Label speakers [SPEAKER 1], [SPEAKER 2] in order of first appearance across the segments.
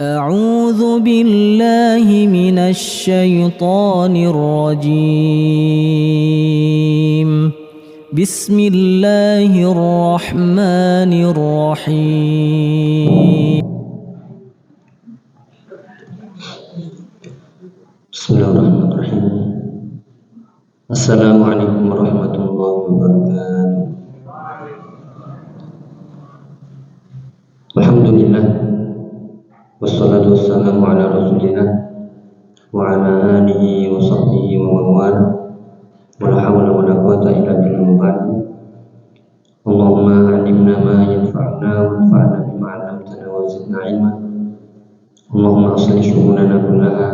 [SPEAKER 1] أعوذ بالله من الشيطان الرجيم. بسم الله الرحمن الرحيم.
[SPEAKER 2] Bismillahirrahmanirrahim. Assalamualaikum warahmatullahi wabarakatuh. Alhamdulillah, wassalatu wassalamu ala rasulillah wa ala alihi wa sahbihi wa man wala, wa la hawla wa la quwwata illa billah. Allahumma alimna ma yanfa'una wanfa'na bima 'allamtana wa zidna ilma. Allahumma aslih syu'unana kullaha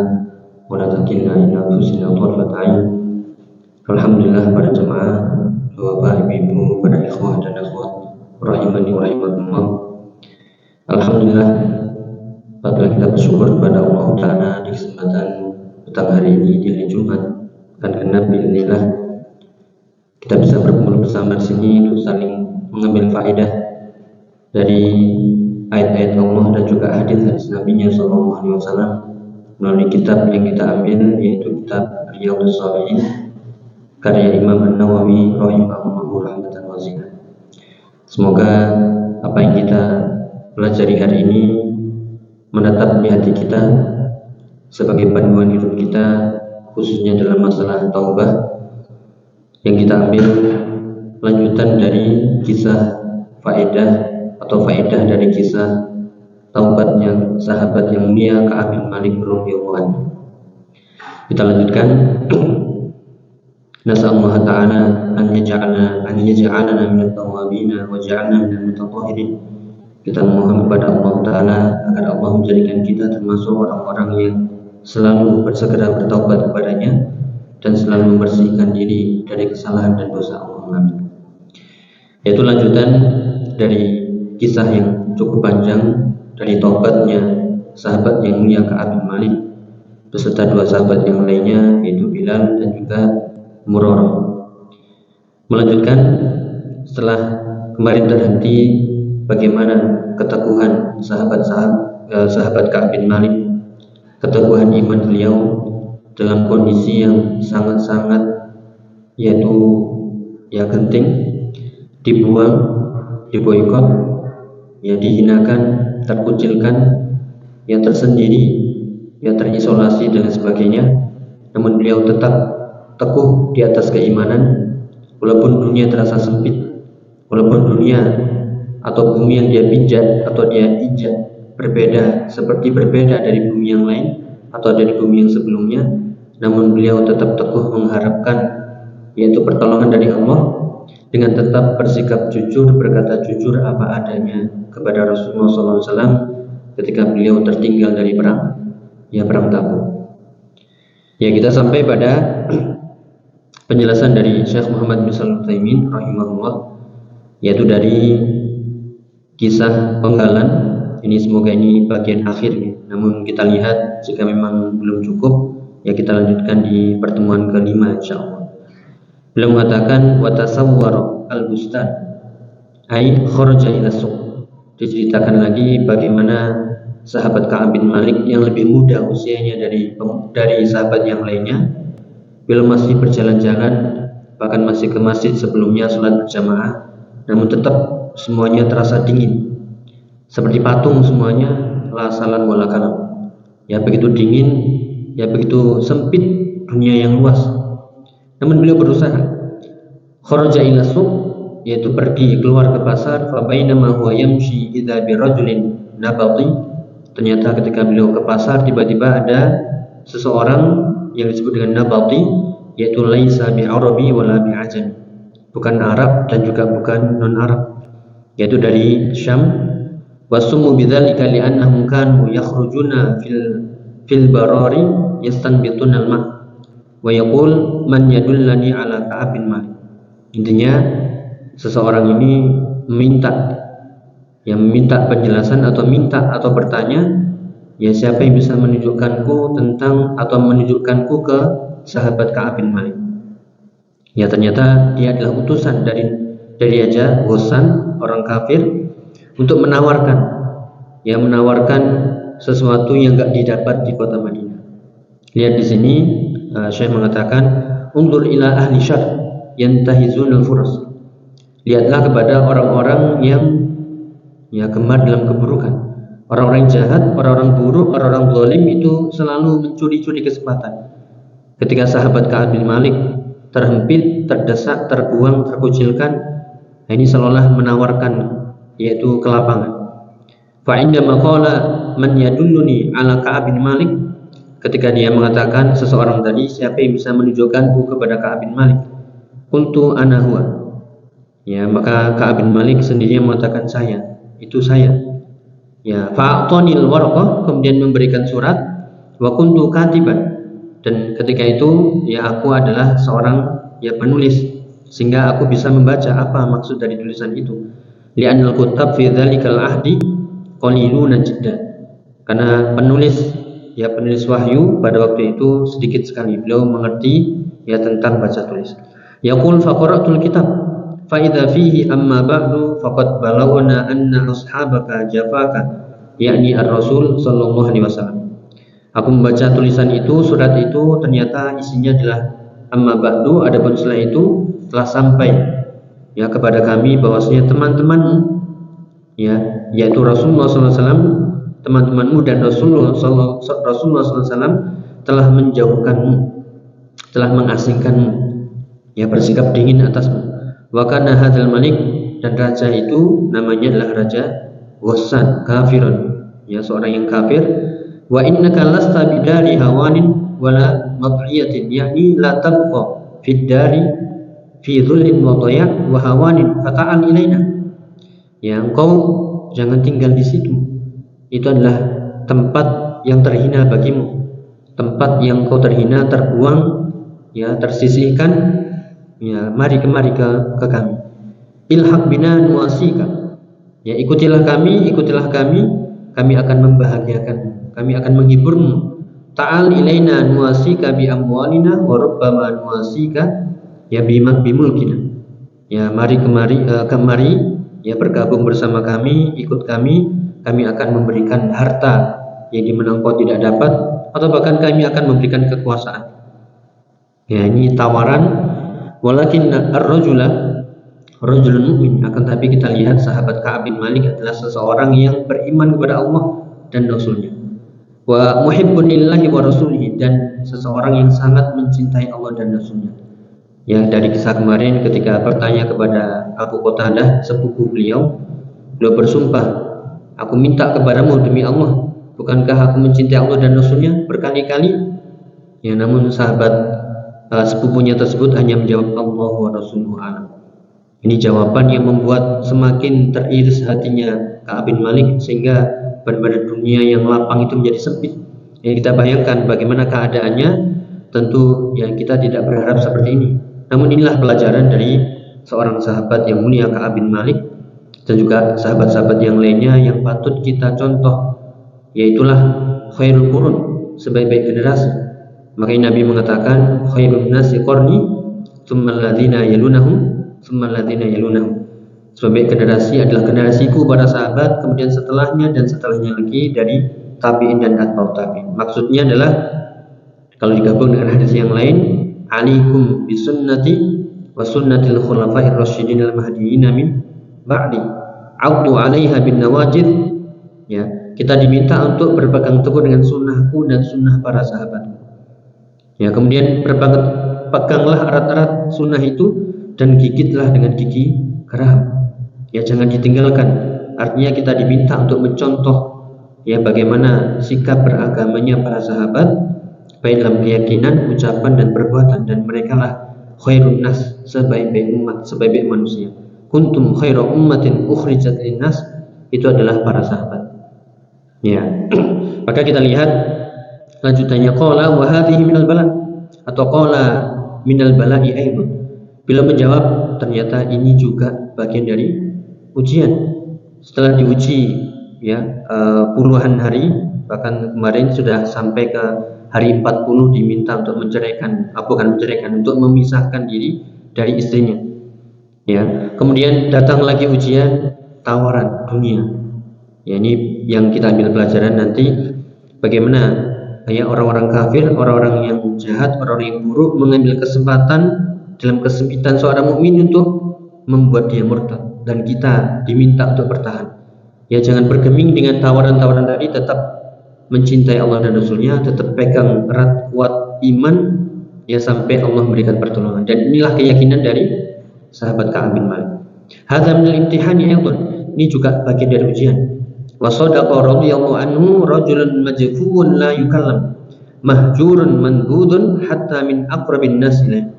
[SPEAKER 2] wa la takilna ila anfusina tarfata 'ain. Alhamdulillah, para jemaah, Bapak, Ibu, para ikhwah dan akhwat rahimani wa rahimakumullah. Alhamdulillah, patutlah kita bersyukur kepada Allah Ta'ala di kesempatan petang hari ini di hari Jumat dan genap biidznillah kita bisa berkumpul bersama di sini untuk saling mengambil faedah dari ayat-ayat Allah dan juga hadis-hadis Nabi-Nya Sallallahu Alaihi Wasallam melalui kitab yang kita ambil, yaitu kitab Riyadhus Shalihin karya Imam An-Nawawi rahimahullahu rahmatan wasi'ah. Semoga apa yang kita pelajari hari ini menetap di hati kita sebagai panduan hidup kita, khususnya dalam masalah taubah yang kita ambil lanjutan dari kisah faedah atau faedah dari kisah taubatnya sahabat yang mulia Ka'ab bin Malik radhiyallahu anhu. Kita lanjutkan. Nasallahu ta'ala an yaj'alana minat tawabin wa ja'alna minal mutatahhirin. Kita mohon kepada Allah Ta'ala agar Allah menjadikan kita termasuk orang-orang yang selalu bersegera bertaubat kepadanya dan selalu membersihkan diri dari kesalahan dan dosa. Allahumma amin. Yaitu lanjutan dari kisah yang cukup panjang dari taubatnya sahabat yang mulia Ka'ab bin Malik beserta dua sahabat yang lainnya, yaitu Bilal dan juga Murarah. Melanjutkan setelah kemarin terhenti bagaimana keteguhan sahabat Ka'ab bin Malik, keteguhan iman beliau dalam kondisi yang sangat-sangat yaitu genting, dibuang, diboikot, dihinakan, terkucilkan, tersendiri, terisolasi dan sebagainya. Namun beliau tetap teguh di atas keimanan walaupun dunia terasa sempit, walaupun dunia atau bumi yang dia pijak atau dia injak berbeda dari bumi yang lain atau dari bumi yang sebelumnya. Namun beliau tetap teguh mengharapkan yaitu pertolongan dari Allah dengan tetap bersikap jujur, berkata jujur apa adanya kepada Rasulullah SAW ketika beliau tertinggal dari perang Tabuk. Kita sampai pada penjelasan dari Syekh Muhammad bin Shalih Al-Utsaimin rahimahullah, yaitu dari kisah penggalan ini. Semoga ini bagian akhir, namun kita lihat jika memang belum cukup, kita lanjutkan di pertemuan kelima insyaallah. Beliau mengatakan wa tasawwara al-bustan ai kharaja ila suq. Diceritakan lagi bagaimana sahabat Ka'ab bin Malik yang lebih muda usianya dari sahabat yang lainnya, beliau masih berjalan-jalan, bahkan masih ke masjid sebelumnya sholat berjamaah, namun tetap semuanya terasa dingin, seperti patung semuanya, la salan wala kalam. Begitu dingin, begitu sempit dunia yang luas. Namun beliau berusaha. Kharaja ila suq, yaitu pergi keluar ke pasar. Fa bainama huwa yamshi idza bi rajulin nabati. Ternyata ketika beliau ke pasar, tiba-tiba ada seseorang yang disebut dengan nabati, yaitu laisa bi arabi wala bi ajami, bukan Arab dan juga bukan non Arab, yaitu dari Syam. Wasummu bidzalika li'annahum kanu yakhrujuna fil barari yastanbitun al-ma wa yaqul man yadullani ala Ka'ab bin Malik. Intinya seseorang ini meminta penjelasan atau bertanya, siapa yang bisa menunjukkanku ke sahabat Ka'ab bin Malik. Ternyata dia adalah utusan dari Ghassan, orang kafir, untuk menawarkan sesuatu yang enggak didapat di kota Madinah. Lihat di sini Syekh mengatakan undur ila ahli syarr yantahizunal furas. Lihatlah kepada orang-orang yang gemar dalam keburukan. Orang-orang jahat, orang-orang buruk, orang-orang zalim itu selalu mencuri-curi kesempatan. Ketika sahabat Ka'ab bin Malik terhempit, terdesak, terbuang, terkucilkan, ini seolah menawarkan yaitu kelapangan. Fa indama qala man yadulluni ala Ka'ab bin Malik, ketika dia mengatakan seseorang tadi, siapa yang bisa menunjukkanku kepada Ka'ab bin Malik? Qultu ana huwa. Ya, maka Ka'ab bin Malik sendiri mengatakan saya, itu saya. Ya, fa'atonil warqah, kemudian memberikan surat, wa kuntu katiban, dan ketika itu ya aku adalah seorang penulis, sehingga aku bisa membaca apa maksud dari tulisan itu. Li'annal kutab fi dzalikal ahdi qaliluna jiddan, karena penulis wahyu pada waktu itu sedikit sekali. Beliau mengerti tentang baca tulis. Yaqul faqara'tul kitab fa idza fihi amma ba'du faqad balagna anna ashabaka jafaka, yakni ar-rasul sallallahu alaihi wasallam. Aku membaca tulisan itu, surat itu, ternyata isinya adalah amma ba'du, adapun setelah itu telah sampai kepada kami bahwasanya teman-temanmu yaitu Rasulullah sallallahu alaihi wasallam, teman-temanmu dan Rasulullah sallallahu alaihi wasallam telah menjauhkanmu, telah mengasingkanmu, bersikap dingin atasmu. Wa kana hadzal malik, dan raja itu namanya adalah Raja Ghassan, kafirun, seorang yang kafir. Wa innaka lasta bidari hawanin wala mad'iyatin, yakni la tabqa fid dari fi dhullin wa dhaya' wa hawanin fata'al ilaina. Engkau jangan tinggal di situ. Itu adalah tempat yang terhina bagimu, tempat yang kau terhina, terbuang, tersisihkan. Mari kemari ke kami. Ilhaq bina nuasika, ikutilah kami, kami akan membahagiakanmu, kami akan menghiburmu. Ta'al ilaina nuasika bi amwalina wa rubbama nuasika bimulkina. Mari kemari bergabung bersama kami, ikut kami akan memberikan harta yang dimana engkau tidak dapat, atau bahkan kami akan memberikan kekuasaan. Ini tawaran. Walakin rajulun mu'min, akan tapi kita lihat sahabat Ka'ab bin Malik adalah seseorang yang beriman kepada Allah dan Rasulnya, wa muhibbun lillahi wa rasulihi, dan seseorang yang sangat mencintai Allah dan Rasulnya. Dari kisah kemarin ketika bertanya kepada Abu Qatadah, sepupu beliau bersumpah, aku minta kepadamu demi Allah, bukankah aku mencintai Allah dan Rasulnya, berkali-kali. Namun sahabat sepupunya tersebut hanya menjawab Allah wa rasuluhu a'lam. Ini jawaban yang membuat semakin teriris hatinya Ka'ab bin Malik, sehingga benar-benar dunia yang lapang itu menjadi sempit. Kita bayangkan bagaimana keadaannya, tentu kita tidak berharap seperti ini. Namun inilah pelajaran dari seorang sahabat yang mulia Ka'ab bin Malik, dan juga sahabat-sahabat yang lainnya yang patut kita contoh, yaitulah khairul qurun, sebaik-baik generasi. Makanya Nabi mengatakan khairun nasi qarni tsumma alladziina yalunahum tsumma alladziina yalunahum. Sebaik generasi adalah generasiku para sahabat, kemudian setelahnya dan setelahnya lagi dari tabi'in dan atba'ut tabi'in. Maksudnya adalah kalau digabung dengan hadis yang lain, alaikum bisunnati wa sunnatil khulafa'ir rasyidin al-mahdiyyin min ba'di 'addu 'alaiha bin nawajid. Kita diminta untuk berpegang teguh dengan sunnahku dan sunnah para sahabatku. Kemudian peganglah erat-erat sunnah itu dan gigitlah dengan gigi geram. Jangan ditinggalkan. Artinya kita diminta untuk mencontoh bagaimana sikap beragamanya para sahabat, baik dalam keyakinan, ucapan dan perbuatan, dan merekalah khairun nas, sebaik-baik umat, sebaik-baik manusia. Kuntum khairu ummatin ukhrijat linnas, itu adalah para sahabat. Maka kita lihat lanjutannya, qala wa hadhihi minal bala, atau qala minal bala'i aidan. Bila menjawab, ternyata ini juga bagian dari ujian. Setelah diuji puluhan hari, bahkan kemarin sudah sampai ke hari 40 diminta untuk untuk memisahkan diri dari istrinya. Kemudian datang lagi ujian, tawaran dunia. Ya, ini yang kita ambil pelajaran nanti, bagaimana ya orang-orang kafir, orang-orang yang jahat, orang-orang yang buruk mengambil kesempatan dalam kesempitan seorang mukmin untuk membuat dia murtad, dan kita diminta untuk bertahan. Ya, jangan bergeming dengan tawaran-tawaran tadi, tetap mencintai Allah dan Rasulnya, tetap pegang erat kuat iman ya sampai Allah memberikan pertolongan. Dan inilah keyakinan dari sahabat Ka'ab bin Malik. Hadza min al-imtihani aydan, ini juga bagian dari ujian. Wa sadaqa radhiyallahu anhu rajulun majfuun la yukallam mahjurun manbudun hatta min aqrabin nas ilaih.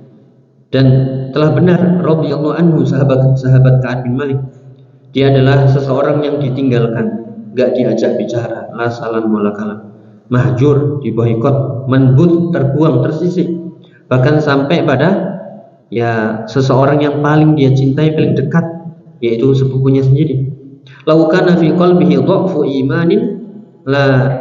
[SPEAKER 2] Dan telah benar radhiyallahu anhu sahabat Ka'ab bin Malik, dia adalah seseorang yang ditinggalkan, gak diajak bicara, la salam wala kalam, mahjur, diboikot, manbud, terbuang, tersisih, bahkan sampai pada ya seseorang yang paling dia cintai, paling dekat, yaitu sepupunya sendiri. Lau kana fi qalbihi dha'fu imanin la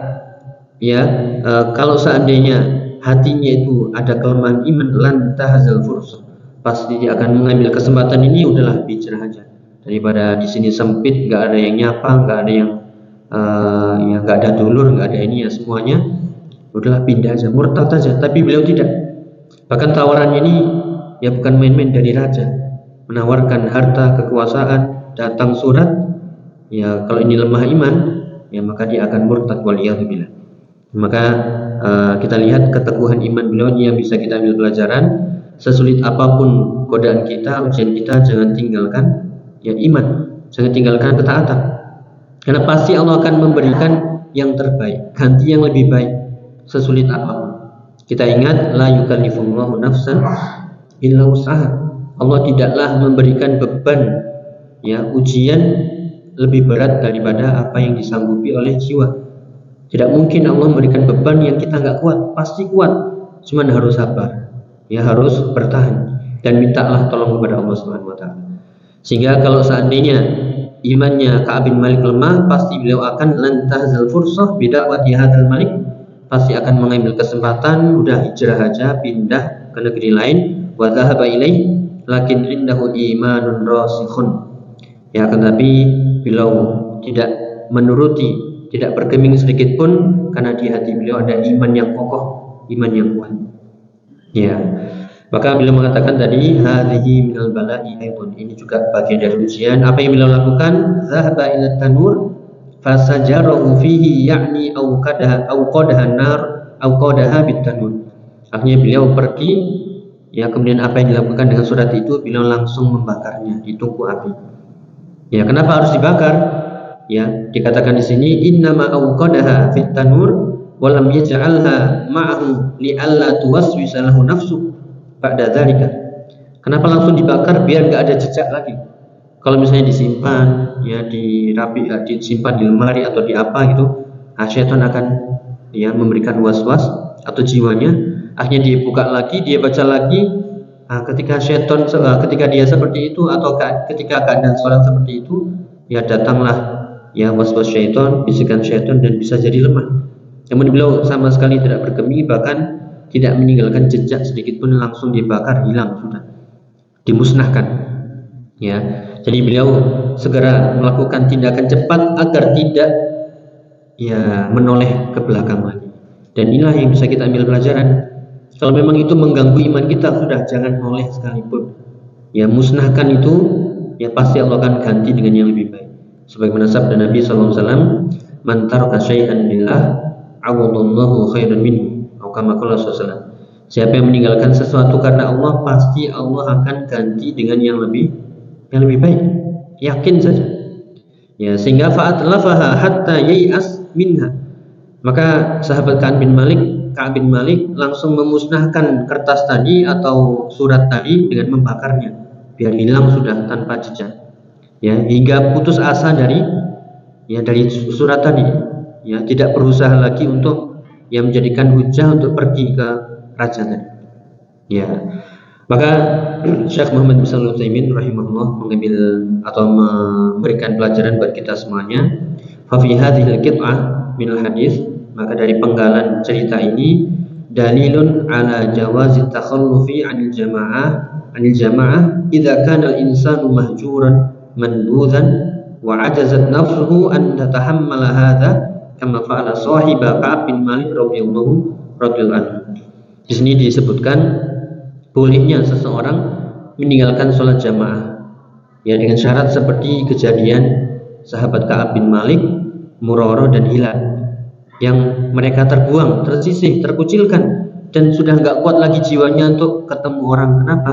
[SPEAKER 2] kalau seandainya hatinya itu ada kelemahan iman, lan tahzal fursah, pasti dia akan mengambil kesempatan ini, udahlah hijrah aja, daripada di sini sempit, nggak ada yang nyapa, nggak ada yang nggak ada dulur, nggak ada ini ya semuanya, udahlah pindah aja, murtad aja. Tapi beliau tidak, bahkan tawarannya ini ya bukan main-main, dari raja, menawarkan harta, kekuasaan, datang surat, ya kalau ini lemah iman, ya maka dia akan murtad, waliyadzubillah. Maka kita lihat keteguhan iman beliau yang bisa kita ambil pelajaran. Sesulit apapun godaan kita, ujian kita, jangan tinggalkan ya iman, jangan tinggalkan ketaatan, karena pasti Allah akan memberikan yang terbaik, ganti yang lebih baik, sesulit apapun. Kita ingat, la yukallifullahu nafsan illa wus'aha. Allah tidaklah memberikan beban ya ujian lebih berat daripada apa yang disanggupi oleh jiwa. Tidak mungkin Allah memberikan beban yang kita nggak kuat, pasti kuat, cuman harus sabar, ya harus bertahan, dan mintalah tolong kepada Allah Subhanahu wa taala. Sehingga kalau seandainya imannya Ka'ab bin Malik lemah, pasti beliau akan lan tahzal fursah bidakwati hadzal malik, pasti akan mengambil kesempatan, udah hijrah aja, pindah ke negeri lain, wa dhahaba ilaih lakin indahu imanun rasikhun. Ya, akan tapi beliau tidak menuruti, tidak bergeming sedikit pun, karena di hati beliau ada iman yang kokoh, iman yang kuat. Ya, maka beliau mengatakan tadi, hadhihi minal bala'i aydan, ini juga bagian dari ujian. Apa yang beliau lakukan? Zahaba ila tanur fasajarahu fihi, yakni auqadaha nar auqadaha bit tanur. Akhirnya beliau pergi, ya kemudian apa yang dilakukan dengan surat itu? Beliau langsung membakarnya di tungku api. Ya, kenapa harus dibakar? Ya, dikatakan di sini innama auqadaha fit tanur wa lam yaj'alha ma'ahu li'alla tuwaswisa lahu nafsu ba'da dzalika. Kenapa langsung dibakar? Biar enggak ada jejak lagi. Kalau misalnya disimpan, ya dirapi, disimpan di lemari atau di apa gitu, syaitan akan ya memberikan was-was atau jiwanya, akhirnya dia buka lagi, dia baca lagi. Ketika dia seperti itu, atau ketika keadaan seorang seperti itu, ya datanglah ya was-was syaitan, bisikan syaitan, dan bisa jadi lemah. Namun beliau sama sekali tidak bergeming, bahkan tidak meninggalkan jejak sedikit pun, langsung dibakar, hilang sudah, dimusnahkan. Ya, jadi beliau segera melakukan tindakan cepat agar tidak ya menoleh ke belakang lagi. Dan inilah yang bisa kita ambil pelajaran. Kalau memang itu mengganggu iman kita, sudah jangan noleh sekalipun. Ya, musnahkan itu, ya pasti Allah akan ganti dengan yang lebih baik. Sebagaimana sabda Nabi SAW, man taraka syai'an lillah awadallahu khairan minhu, atau kama qala sallallahu. Siapa yang meninggalkan sesuatu karena Allah, pasti Allah akan ganti dengan yang lebih baik. Yakin saja. Ya, sehingga fa'atlafaha hatta yai'as minha. Maka sahabat Ka'ab bin Malik langsung memusnahkan kertas tadi atau surat tadi dengan membakarnya, biar hilang sudah tanpa jejak. Ya, hingga putus asa dari surat tadi, ya tidak berusaha lagi untuk yang menjadikan hujah untuk pergi ke raja tadi. Ya, maka Syekh Muhammad bin Shalih Al-Utsaimin rahimahullah mengambil atau memberikan pelajaran buat kita semuanya. Fa fi hadhil qit'ah min al-hadis, maka dari penggalan cerita ini dalilun ala jawazi takhallufi 'anil jamaah idza kana al-insanu mahjuran manbuzan wa ajazat nafsuhu an tatahammala hadza kama fa'ala sahiba Ka'ab bin Malik radhiyallahu anhu. Di sini disebutkan bolehnya seseorang meninggalkan sholat jamaah ya dengan syarat seperti kejadian sahabat Ka'ab bin Malik, Murarah dan Hilal yang mereka terbuang, tersisih, terkucilkan dan sudah nggak kuat lagi jiwanya untuk ketemu orang. Kenapa?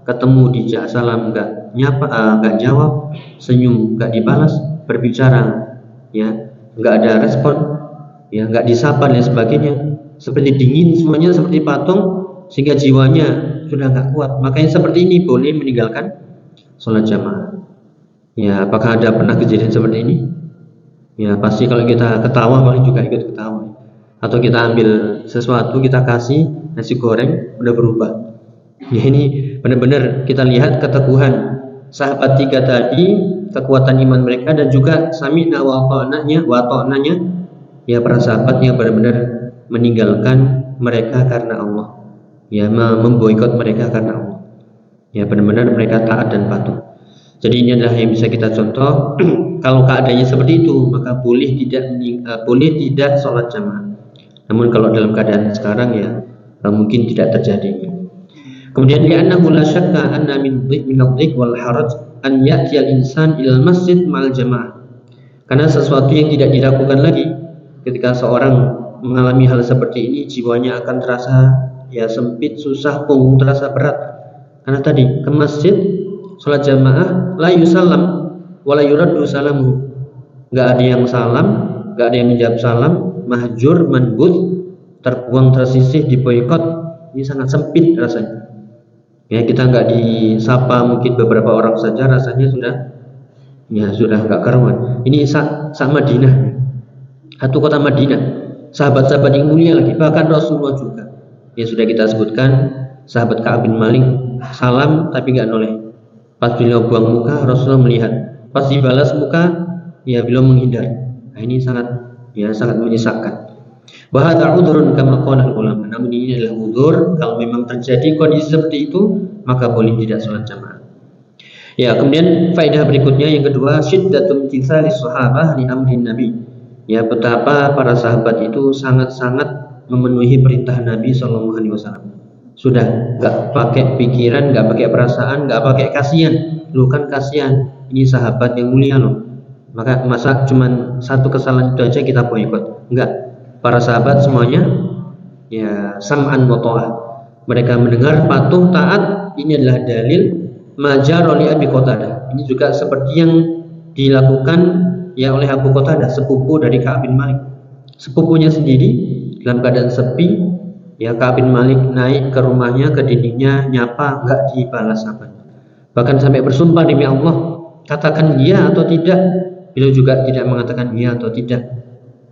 [SPEAKER 2] Ketemu dijak salam nggak nyapa, nggak jawab, senyum nggak dibalas, berbicara ya nggak ada respon, ya nggak disapa dan sebagainya, seperti dingin semuanya, seperti patung, sehingga jiwanya sudah nggak kuat. Makanya seperti ini boleh meninggalkan sholat jamaah. Ya, apakah ada pernah kejadian seperti ini? Ya, pasti kalau kita ketawa paling juga ikut ketawa. Atau kita ambil sesuatu kita kasih nasi goreng udah berubah. Ya, ini benar-benar kita lihat keteguhan sahabat tiga tadi, kekuatan iman mereka, dan juga sami'na wa ta'nanya ya para sahabat yang benar-benar meninggalkan mereka karena Allah. Ya, memboikot mereka karena Allah. Ya, benar-benar mereka taat dan patuh. Jadi ini adalah yang bisa kita contoh. Kalau keadaannya seperti itu, maka boleh tidak sholat jamaah. Namun kalau dalam keadaan sekarang ya mungkin tidak terjadi. Kemudian li'annahu la syakka anna min adh-dhik wal haraj an ya'ti al-insan ila masjid ma'al jamaah. Karena sesuatu yang tidak dilakukan lagi ketika seorang mengalami hal seperti ini, jiwanya akan terasa ya sempit, susah, punggung terasa berat. Karena tadi ke masjid sholat jamaah la yusallam wa la yuraddu salamu, nggak ada yang salam, nggak ada yang menjawab salam, mahjur, manbut, terbuang, tersisih, diboikot. Ini sangat sempit rasanya. Ya, kita nggak disapa mungkin beberapa orang saja rasanya sudah nggak karuan. Ini sak Madinah, satu kota Madinah, sahabat-sahabat yang mulia lagi, bahkan Rasulullah juga. Ya sudah kita sebutkan sahabat Ka'ab bin Malik salam tapi nggak noleh. Pas beliau buang muka, Rasulullah melihat. Pas dibalas muka, ya beliau menghindar. Nah, ini sangat menyesakkan. Wa hadza udhrun kama qala ulama. Namun ini adalah udzur, kalau memang terjadi kondisi seperti itu, maka boleh tidak sholat jamaah. Ya, kemudian faedah berikutnya yang kedua, syiddatum titsali sahabah li amrin nabi. Ya, betapa para sahabat itu sangat-sangat memenuhi perintah Nabi sallallahu alaihi wasallam. Sudah nggak pakai pikiran, nggak pakai perasaan, nggak pakai kasihan. Lu kan kasihan, ini sahabat yang mulia loh. Maka masa cuman satu kesalahan itu aja kita boikot? Enggak. Para sahabat semuanya ya sam'an wa ta'ah. Mereka mendengar, patuh, taat. Ini adalah dalil majara li Abi Qatadah. Ini juga seperti yang dilakukan ya oleh Abu Qatadah, sepupu dari Ka'ab bin Malik. Sepupunya sendiri dalam keadaan sepi, ya Ka'ab bin Malik naik ke rumahnya, ke dindingnya, nyapa, nggak dibalas apanya. Bahkan sampai bersumpah demi Allah, katakan iya atau tidak. Beliau juga tidak mengatakan iya atau tidak.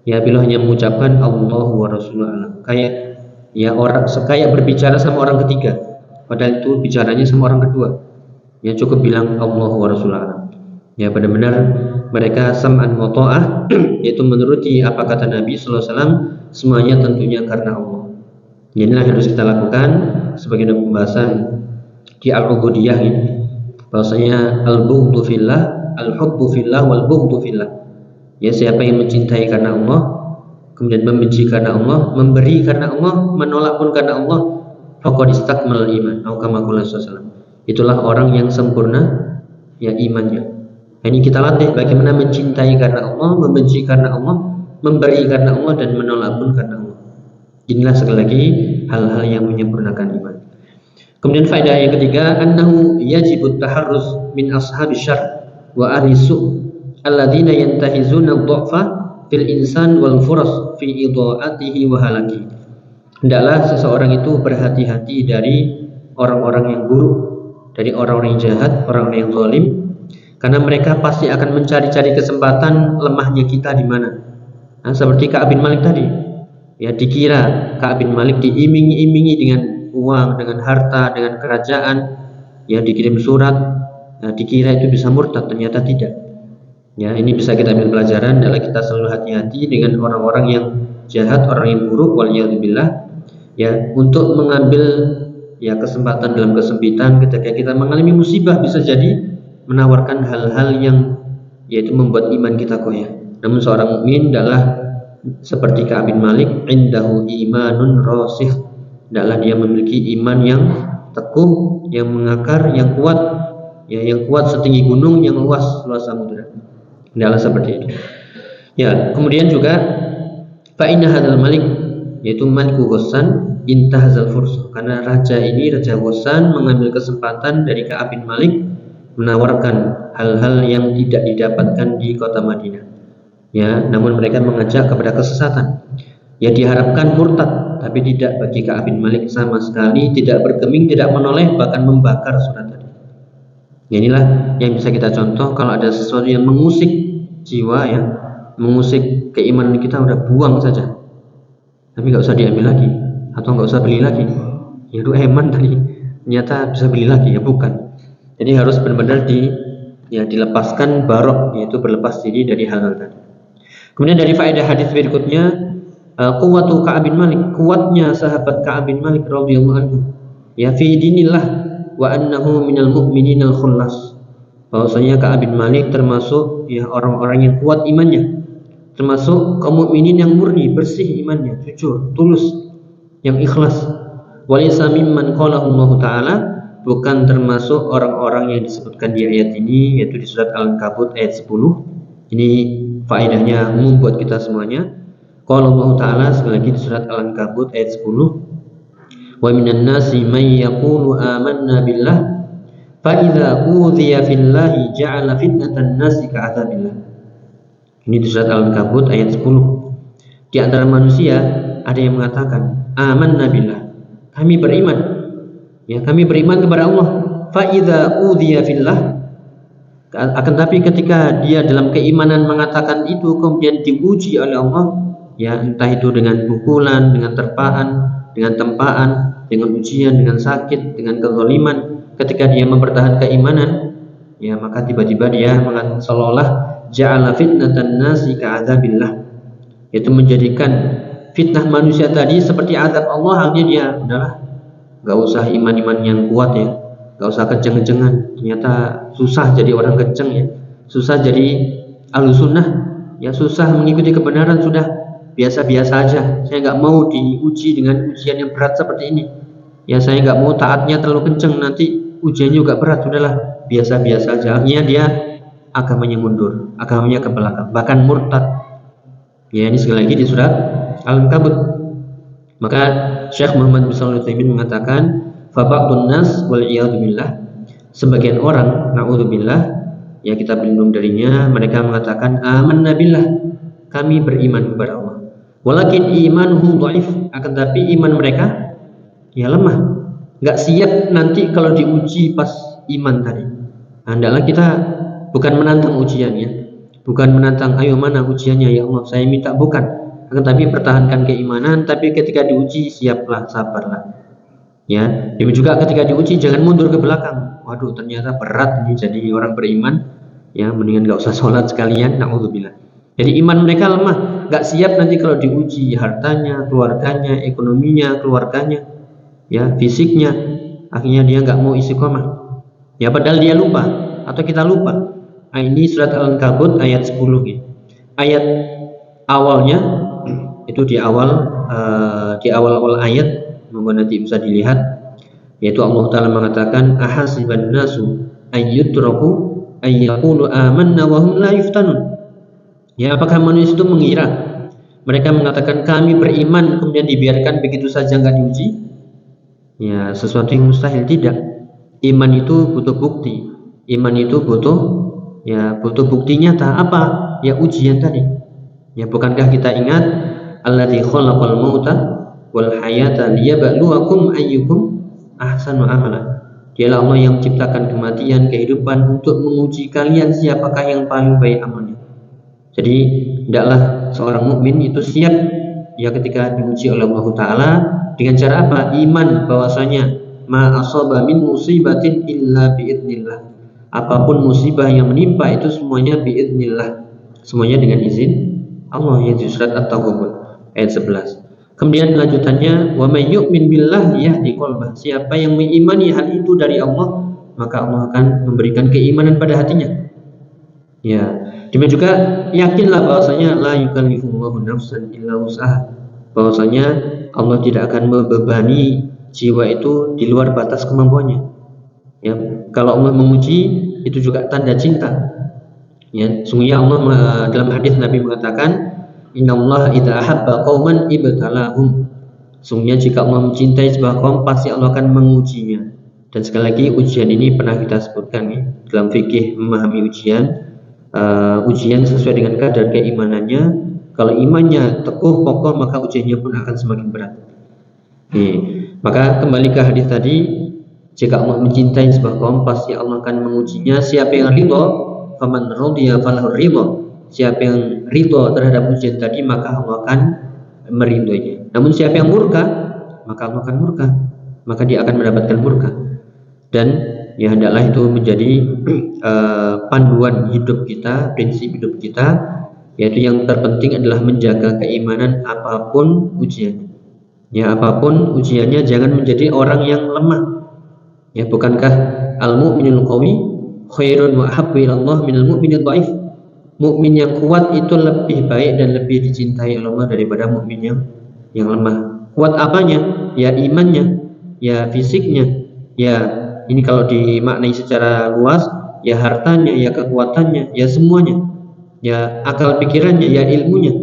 [SPEAKER 2] Ya, beliau hanya mengucapkan Allahu wa Rasuluhu a'lam. Kayak berbicara sama orang ketiga, padahal itu bicaranya sama orang kedua. Ya, cukup bilang Allahu wa Rasuluhu a'lam. Ya, benar-benar mereka sam'an wa ta'ah, yaitu menuruti apa kata Nabi sallallahu alaihi wasallam, semuanya tentunya karena Allah. Inilah yang harus kita lakukan sebagai pembahasan di al-ubudiyah ini. Bahwasanya al-bughdhu fillah, al-hubbu fillah, wal bughdhu fillah. Ya, siapa yang mencintai karena Allah, kemudian membenci karena Allah, memberi karena Allah, menolak pun karena Allah, faqad istakmal iman. Atau kama qala sallallahu. Itulah orang yang sempurna ya imannya. Ini kita latih bagaimana mencintai karena Allah, membenci karena Allah, memberi karena Allah, dan menolak pun karena Allah. Inilah sekali lagi hal-hal yang menyempurnakan iman. Kemudian faedah yang ketiga, annahu yajibut taharruz min ashabis syarr wa ahli su' alladzina yantahizuna ad-dha'fa fil insan wal furas fi idha'atihi wa halaki. Hendaklah seseorang itu berhati-hati dari orang-orang yang buruk, dari orang-orang yang jahat, orang-orang yang zalim, karena mereka pasti akan mencari-cari kesempatan lemahnya kita di mana. Nah, seperti Ka'ab bin Malik tadi. Ya, dikira Ka'ab bin Malik diiming-imingi dengan uang, dengan harta, dengan kerajaan, ya dikirim surat, ya, dikira itu bisa murtad, ternyata tidak. Ya, ini bisa kita ambil pelajaran adalah kita selalu hati-hati dengan orang-orang yang jahat, orang yang buruk, waliyadzubillah, ya, untuk mengambil ya kesempatan dalam kesempitan ketika kita mengalami musibah, bisa jadi menawarkan hal-hal yang yaitu membuat iman kita kokoh. Namun seorang mukmin adalah seperti Ka'ab bin Malik, indahu imanun rasikh, adalah dia memiliki iman yang teguh, yang mengakar, yang kuat, ya, yang kuat setinggi gunung, yang luas samudra. Adalah seperti itu. Ya, kemudian juga fa inna hadzal malik, yaitu Maliku Ghassan, intahzal fursuh, karena raja Ghassan mengambil kesempatan dari Ka'ab bin Malik menawarkan hal-hal yang tidak didapatkan di kota Madinah. Ya, namun mereka mengajak kepada kesesatan. Ya, diharapkan murtad, tapi tidak bagi Ka'ab bin Malik sama sekali, tidak bergeming, tidak menoleh, bahkan membakar surat tadi. Ya, inilah yang bisa kita contoh. Kalau ada sesuatu yang mengusik jiwa, ya, mengusik keimanan kita, udah buang saja, tapi nggak usah diambil lagi, atau nggak usah beli lagi. Ya, itu eman tadi, ternyata bisa beli lagi, ya bukan. Jadi harus benar-benar dilepaskan barok, yaitu berlepas diri dari hal-hal tadi. Kemudian dari faedah hadis berikutnya, quwwatu Ka'ab bin Malik, kuatnya sahabat Ka'ab bin Malik radhiyallahu anhu, ya, fi dinillah wa annahu minal mu'minina al-khullas. Bahwasanya Ka'ab bin Malik termasuk, ya, orang-orang yang kuat imannya, termasuk kaum mukminin yang murni, bersih imannya, jujur, tulus, yang ikhlas. Walaysa mimman qalahu Allah Ta'ala, bukan termasuk orang-orang yang disebutkan di ayat ini, yaitu di surat Al-Ankabut ayat 10. Ini faedahnya umum buat kita semuanya. Qala Allah Ta'ala sekali lagi di surat Al-Ankabut ayat 10, wa minan nasi may yaqulu amanna billah fa idza udhiya fillahi ja'ala fitnatan nasi ka'adzabillah. Ini di surat Al-Ankabut ayat 10. Di antara manusia ada yang mengatakan amanna billah, kami beriman, ya, kami beriman kepada Allah. Fa idza udhiya fillah, akan tapi ketika dia dalam keimanan mengatakan itu, kemudian diuji oleh Allah, ya, entah itu dengan pukulan, dengan terpaan, dengan tempaan, dengan ujian, dengan sakit, dengan kezaliman, ketika dia mempertahankan keimanan, ya, maka tiba-tiba dia mengatakan seolah-olah ja'ala fitnatan nasi ka'adzabillah, yaitu menjadikan fitnah manusia tadi seperti azab Allah. Akhirnya dia udahlah, nggak usah iman-iman yang kuat, ya, nggak usah kenceng-kencengan. Ternyata susah jadi orang kenceng, ya, susah jadi ahlussunnah, ya, susah mengikuti kebenaran, sudah biasa-biasa aja. Saya nggak mau diuji dengan ujian yang berat seperti ini, ya, saya nggak mau taatnya terlalu kenceng, nanti ujiannya juga berat, sudahlah biasa-biasa aja. Akhirnya dia agamanya mundur, agamanya ke belakang, bahkan murtad. Ya, ini sekali lagi di surat Al-Ankabut. Maka Syekh Muhammad bin Shalih Al-Utsaimin mengatakan, fa ba'dun nas wal iyadu billah, sebagian orang, na'udzubillah, ya, kita berlindung darinya, mereka mengatakan amanna billah, kami beriman kepada Allah. Walakin imanuhum dhaif, akan tapi iman mereka, ya, lemah, nggak siap nanti kalau diuji pas iman tadi. Hendaklah kita bukan menantang ujiannya, bukan menantang ayo mana ujiannya ya Allah saya minta, bukan, akan tapi pertahankan keimanan. Tapi ketika diuji siaplah, sabarlah, ya. Demikian juga ketika diuji jangan mundur ke belakang, waduh ternyata berat ini jadi orang beriman, ya, mendingan nggak usah sholat sekalian, na'udzubillah. Jadi iman mereka lemah, nggak siap nanti kalau diuji hartanya, keluarganya, ekonominya, keluarganya, ya, fisiknya. Akhirnya dia nggak mau istiqomah, ya, padahal dia lupa atau kita lupa. Nah, ini surat Al-Ankabut ayat 10, ya. Ayat awalnya itu di awal ayat, monggo nanti bisa dilihat, yaitu Allah Ta'ala mengatakan ahasiban nasu ayyutraku ayyaqulu amanna wa hum la yuftanun. Ya, apakah manusia itu mengira, mereka mengatakan kami beriman, kemudian dibiarkan begitu saja nggak diuji? Ya, sesuatu yang mustahil. Tidak. Iman itu butuh bukti. Iman itu butuh bukti nyata. Apa? Ya, ujian tadi. Ya, bukankah kita ingat alladzi khalaqal mauta wal hayata liyabluwakum ayyukum ahsanu amala. Dialah Allah yang menciptakan kematian, kehidupan untuk menguji kalian siapakah yang paling baik amalnya. Jadi hendaklah seorang mukmin itu siap, ya, ketika diuji oleh Allah Ta'ala dengan cara apa? Iman bahwasanya ma asaba min musibatin illa biidznillah, apapun musibah yang menimpa itu semuanya biidznillah, semuanya dengan izin Allah, yang di surat At-Taghabun ayat 11. Kemudian lanjutannya, wa may yu'min billah yahdi qalbah, siapa yang mengimani hal itu dari Allah, maka Allah akan memberikan keimanan pada hatinya. Ya, demikian juga yakinlah bahwasanya la yukallifullahu nafsan illa wus'aha. Bahwasanya Allah tidak akan membebani jiwa itu di luar batas kemampuannya. Ya, kalau Allah menguji itu juga tanda cinta. Ya, sungguhnya Allah dalam hadis Nabi mengatakan, "Innallaha idza ahabba qauman ibtalahum." Sungguhnya jika Allah mencintai sebuah kaum pasti Allah akan mengujinya. Dan sekali lagi ujian ini pernah kita sebutkan ya, dalam fikih memahami ujian. Ujian sesuai dengan kadar keimanannya. Kalau imannya teguh kokoh maka ujiannya pun akan semakin berat. Maka kembali ke hadis tadi, jika Allah mencintai sebuah kaum pasti Allah akan mengujinya. Siapa yang ridho, faman radiya falahu ridho. Siapa yang ridho terhadap ujian tadi maka Allah akan meridhoinya. Namun siapa yang murka maka Allah akan murka, maka dia akan mendapatkan murka. Dan ya hendaklah itu menjadi panduan hidup kita, prinsip hidup kita, yaitu yang terpenting adalah menjaga keimanan apapun ujiannya. Ya, apapun ujiannya jangan menjadi orang yang lemah. Ya, bukankah al-mu'minul qawi khairun wa ahabbu ila Allah minal mu'minid dhaif? Mukmin yang kuat itu lebih baik dan lebih dicintai oleh Allah daripada mukmin yang lemah. Kuat apanya? Ya imannya, ya fisiknya, ya ini kalau dimaknai secara luas, ya hartanya, ya kekuatannya, ya semuanya, ya akal pikirannya, ya ilmunya.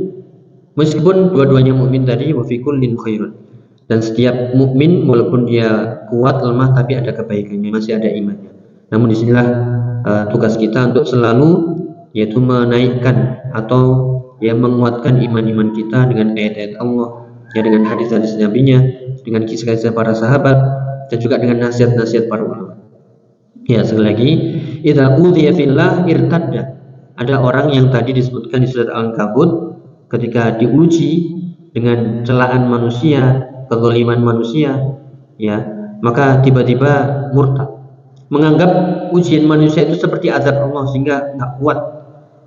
[SPEAKER 2] Meskipun dua-duanya mukmin tadi, wa fi kullin khairun. Dan setiap mukmin walaupun dia kuat lemah tapi ada kebaikannya, masih ada imannya. Namun disinilah tugas kita untuk selalu yaitu menaikkan atau ya menguatkan iman-iman kita dengan ayat-ayat Allah, ya dengan hadis-hadis Nabi-Nya, dengan kisah-kisah para sahabat, dan juga dengan nasihat-nasihat para ulama. Ya, sekali lagi, idza udhiya fillah irtadda. Ada orang yang tadi disebutkan di surat Al-Ankabut, ketika diuji dengan celaan manusia, kezaliman manusia, ya, maka tiba-tiba murtad, menganggap ujian manusia itu seperti azab Allah sehingga tak kuat,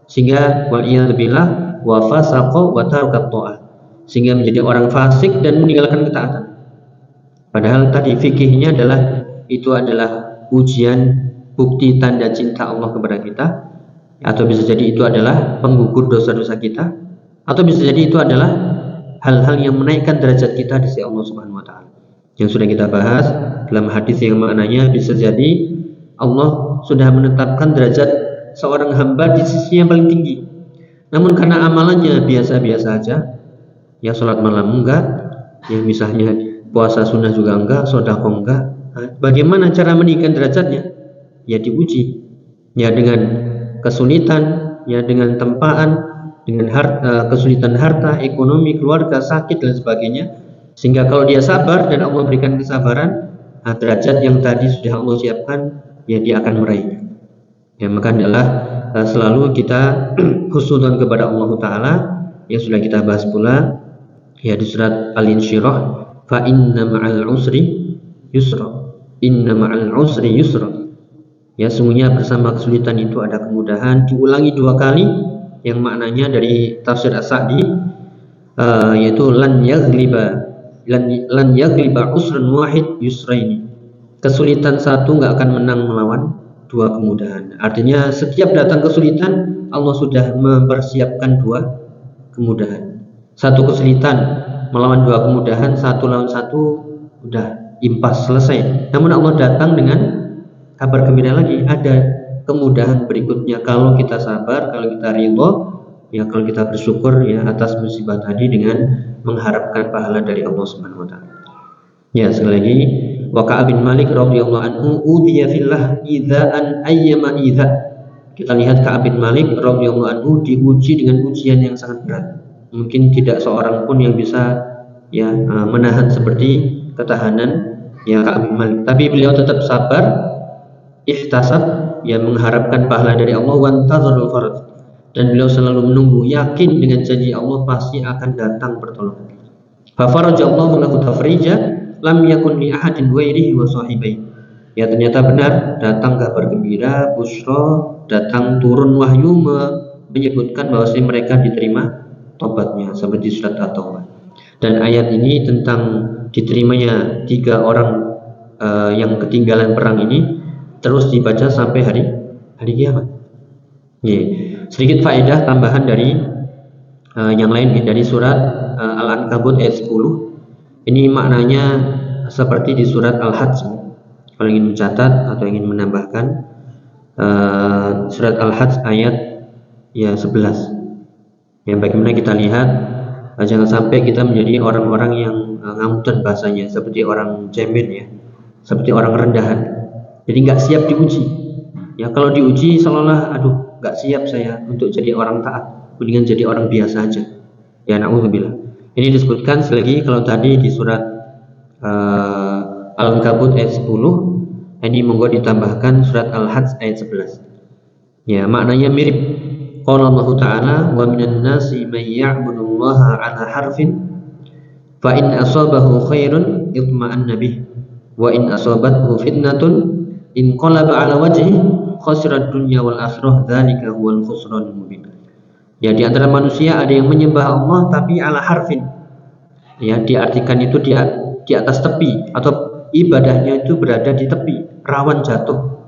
[SPEAKER 2] sehingga waliyadzubillah wa fasaqa wa taraka ta'ah, sehingga menjadi orang fasik dan meninggalkan ketaatan. Padahal tadi fikihnya adalah itu adalah ujian, bukti tanda cinta Allah kepada kita, atau bisa jadi itu adalah penggugur dosa-dosa kita, atau bisa jadi itu adalah hal-hal yang menaikkan derajat kita di sisi Allah Subhanahu wa taala. Yang sudah kita bahas dalam hadis yang maknanya bisa jadi Allah sudah menetapkan derajat seorang hamba di sisi yang paling tinggi. Namun karena amalannya biasa-biasa aja, ya sholat malam enggak, ya misalnya puasa sunnah juga enggak, sedekah enggak. Bagaimana cara meninggikan derajatnya? Ya diuji, ya dengan kesulitan, ya dengan tempaan, dengan kesulitan harta, ekonomi, keluarga, sakit dan sebagainya. Sehingga kalau dia sabar dan Allah berikan kesabaran, derajat yang tadi sudah Allah siapkan, ya dia akan meraihnya. Ya, maka adalah selalu kita husnudzon kepada Allah Taala, yang sudah kita bahas pula, ya di surat Al-Insyirah, fa inna ma'al usri yusra, inna ma'al usri yusra. Ya, sungguhnya bersama kesulitan itu ada kemudahan. Diulangi 2 kali, yang maknanya dari tafsir As-Sa'di, yaitu lan yaghliba usrun wahid yusraini. Kesulitan satu nggak akan menang melawan 2 kemudahan. Artinya setiap datang kesulitan Allah sudah mempersiapkan 2 kemudahan. Satu kesulitan melawan 2 kemudahan, 1 lawan 1 udah impas selesai. Namun Allah datang dengan kabar gembira lagi, ada kemudahan berikutnya kalau kita sabar, kalau kita ridho, ya kalau kita bersyukur ya atas musibah tadi dengan mengharapkan pahala dari Allah Subhanahu wa taala. Ya, sekali lagi, wa Ka'ab bin Malik radhiyallahu anhu udiya fillah idza'an ayyama idza. Kita lihat Ka'ab bin Malik radhiyallahu anhu diuji dengan ujian yang sangat berat. Mungkin tidak seorang pun yang bisa ya menahan seperti ketahanan ya Ka'ab bin Malik. Tapi beliau tetap sabar, ihtasab, ya mengharapkan pahala dari Allah, wantazarul faraj, dan beliau selalu menunggu, yakin dengan janji Allah pasti akan datang pertolongan. Fa farajallahu lahu tafrija lam yakun li ahadin ghairihi wa sahibai. Ya, ternyata benar, datang kabar gembira, busra, datang turun wahyu menyebutkan bahwa mereka diterima tobatnya, seperti surat At-Taubah. Dan ayat ini tentang diterimanya 3 orang yang ketinggalan perang ini terus dibaca sampai hari kiamat. Sedikit faedah tambahan dari yang lain dari surat Al-Ankabut ayat 10. Ini maknanya seperti di surat Al-Hajj. Kalau ingin mencatat atau ingin menambahkan, surat Al-Hajj ayat 11. Bagaimana kita lihat, jangan sampai kita menjadi orang-orang yang ngamutan bahasanya, seperti orang cemen, seperti orang rendahan. Jadi nggak siap diuji. Kalau diuji seolah-olah, aduh, nggak siap saya untuk jadi orang taat, mendingan jadi orang biasa aja. Na'udzubillah. Ini disebutkan sekali lagi, kalau tadi di surat Al-Ankabut ayat 10, ini monggo ditambahkan surat Al-Hajj ayat 11. Maknanya mirip. Qala Allah Ta'ala, wa minan nasi may ya'budullaha 'ala harfin fa in asabahu khairun itma'anna bih wa in asabathu fitnatun inqalaba 'ala wajhihi khasirat dunya wal akhirah dzalika huwal khusranul mubin. Di antara manusia ada yang menyembah Allah tapi ala harfin. Diartikan itu di atas tepi, atau ibadahnya itu berada di tepi, rawan jatuh.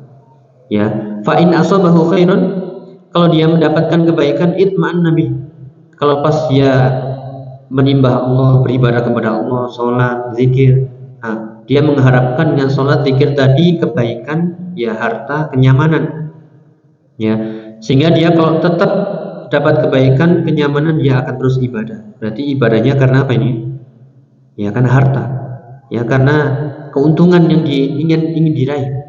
[SPEAKER 2] Fa in asabahu khairun, kalau dia mendapatkan kebaikan, itma'an nabi, kalau pas dia menyembah Allah, beribadah kepada Allah, sholat, zikir, dia mengharapkan dengan sholat, zikir tadi kebaikan, harta, kenyamanan, sehingga dia kalau tetap dapat kebaikan, kenyamanan, dia akan terus ibadah. Berarti ibadahnya karena apa ini? Karena harta, karena keuntungan yang ingin diraih.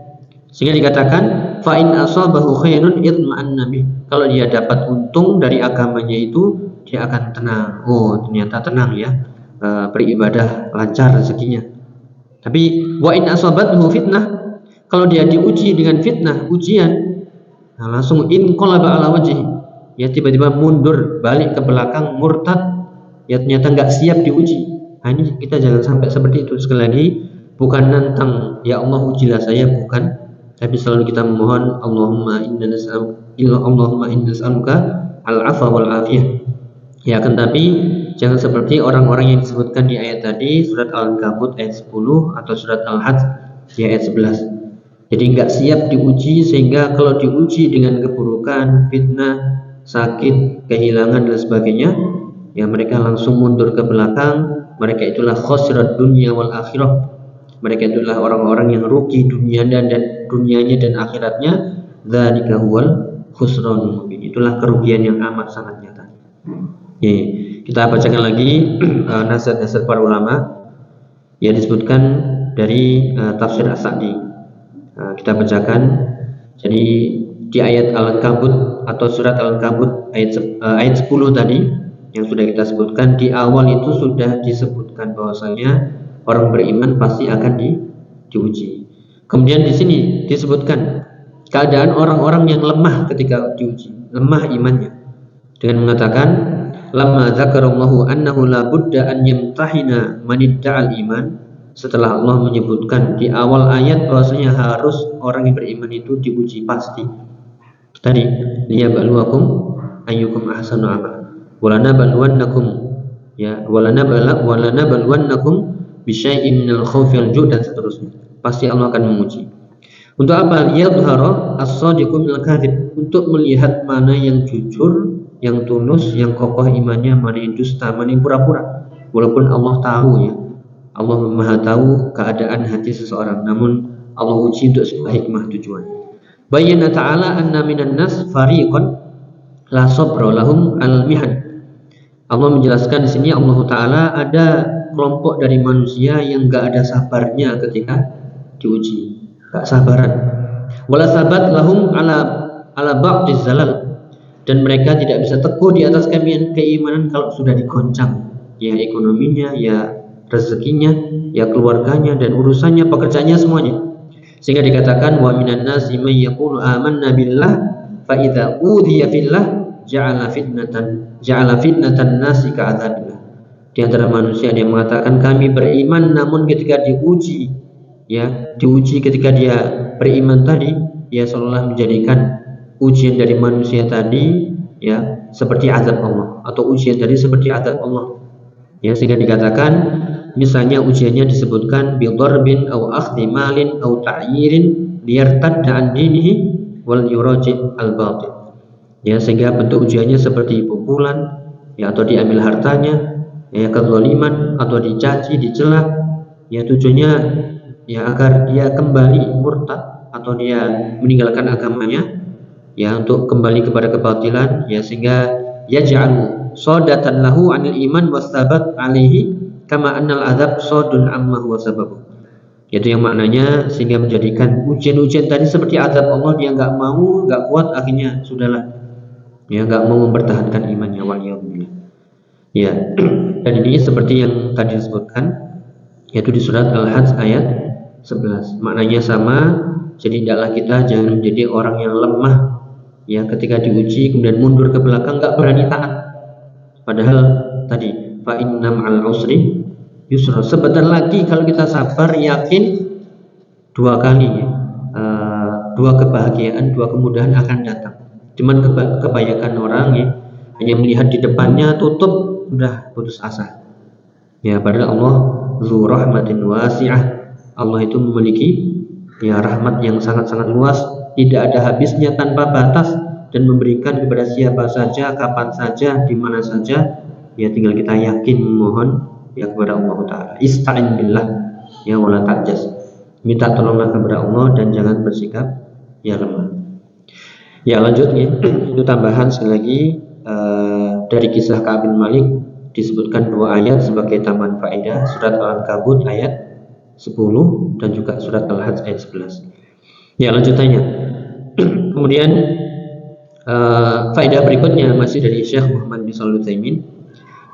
[SPEAKER 2] Sehingga dikatakan fa in asabahu khairun itma'anna bih, kalau dia dapat untung dari agamanya itu, dia akan tenang. Oh, ternyata tenang beribadah lancar rezekinya. Tapi wa in asabathu fitnah, kalau dia diuji dengan fitnah, ujian, langsung inqalaba ala wajhi, tiba-tiba mundur, balik ke belakang, murtad, ternyata nggak siap diuji. Ini kita jangan sampai seperti itu. Sekali lagi, bukan nantang, ya Allah ujilah saya, bukan, tapi selalu kita memohon, Allahumma inna nas'aluka al-'afwa wal 'afiyah. Akan tapi jangan seperti orang-orang yang disebutkan di ayat tadi, surat Al-Ankabut ayat 10 atau surat Al-Hajj ayat 11. Jadi nggak siap diuji, sehingga kalau diuji dengan keburukan, fitnah, sakit, kehilangan dan sebagainya, mereka langsung mundur ke belakang. Mereka itulah khosirat dunya wal akhirah. Mereka itulah orang-orang yang rugi dunianya dan akhiratnya. Dzalika huwal khusranul mubin. Itulah kerugian yang amat sangat nyata. Kita bacakan lagi nasihat-nasihat para ulama yang disebutkan dari tafsir As-Sa'di. Kita bacakan. Jadi di ayat Al-Ankabut atau surat Al-Ankabut ayat 10 tadi yang sudah kita sebutkan, di awal itu sudah disebutkan bahwasanya orang beriman pasti akan diuji. Kemudian di sini disebutkan keadaan orang-orang yang lemah ketika diuji, lemah imannya, dengan mengatakan lamma dzakarallahu annahu la budda an yamtahina man idda'al iman. Setelah Allah menyebutkan di awal ayat bahwasanya harus orang yang beriman itu diuji pasti. Tadi liyabluwakum ayyukum ahsanu amala. Walana balwannakum bisyai'in minal khawfi wal ju' dan seterusnya. Pasti Allah akan menguji. Untuk apa? Yadhhara as-shadiqu minal kadhib, untuk melihat mana yang jujur, yang tulus, yang kokoh imannya, mana yang dusta, mana yang pura-pura. Walaupun Allah tahu, Allah Maha tahu keadaan hati seseorang, namun Allah uji untuk sebuah hikmah tujuan. Bayyana ta'ala anna minan nas fariqan la sabra lahum al-mihan. Allah menjelaskan di sini, Allah Ta'ala, ada kelompok dari manusia yang gak ada sabarnya ketika diuji, gak sabaran. Wala sabat lahum ala ba'diz zalal, dan mereka tidak bisa teguh di atas keimanan kalau sudah digoncang, ekonominya, rezekinya, keluarganya, dan urusannya, pekerjaannya, semuanya. Sehingga dikatakan wa minan nasi may yaqulu amanna billah fa idza udhiya fillah ja'ala fitnatan nasi ka'adzabillah. Di antara manusia yang mengatakan kami beriman, namun ketika diuji ketika dia beriman tadi, seolah menjadikan ujian dari manusia tadi seperti azab Allah, atau ujian tadi seperti azab Allah. Sehingga dikatakan misalnya ujiannya disebutkan bidarbin au akhdhi malin au ta'yirin liyartadda an dinihi wal yuraji al batil. ya, sehingga bentuk ujiannya seperti pukulan, ya, atau diambil hartanya, ya, kezaliman, atau dicaci, dicela, ya, tujuannya ya agar dia kembali murtad atau dia meninggalkan agamanya, ya, untuk kembali kepada kebatilan, ya, sehingga yaj'al sodatan lahu 'anil iman wasabat 'alaihi kama annal adzab sodun amma huwa sababu. Yaitu yang maknanya sehingga menjadikan ujian-ujian tadi seperti azab Allah, dia nggak mau, nggak kuat, akhirnya sudahlah, ya, nggak mau mempertahankan imannya, waliyadzubillah. Ya, dan ini seperti yang tadi disebutkan, yaitu di surat Al-Hajj ayat 11. Maknanya sama, jadi tidaklah kita jangan menjadi orang yang lemah, ya, ketika diuji kemudian mundur ke belakang, nggak berani taat. Padahal tadi fa inna ma'al usri yusra, sebentar lagi kalau kita sabar, yakin, dua kali, ya, dua kebahagiaan, dua kemudahan akan datang. Cuman kebanyakan orang, ya, hanya melihat di depannya, tutup, sudah putus asa. Ya, padahal Allah Dzu rahmatin wasi'ah, Allah itu memiliki, ya, rahmat yang sangat-sangat luas, tidak ada habisnya, tanpa batas, dan memberikan kepada siapa saja, kapan saja, di mana saja, ya, tinggal kita yakin memohon, ya, kepada Allah Ta'ala. Ista'in billah, ya, wala ta'jaz, minta tolonglah kepada Allah dan jangan bersikap, ya, lemah. Ya, lanjut, ya. Itu tambahan sekali lagi dari kisah Ka'ab bin Malik, disebutkan dua ayat sebagai tambahan faedah, surat Al-Ankabut ayat 10 dan juga surat Al-Hajj ayat 11. Ya, lanjutannya. Kemudian faedah berikutnya masih dari Syekh Muhammad bin Shalih Al-Utsaimin,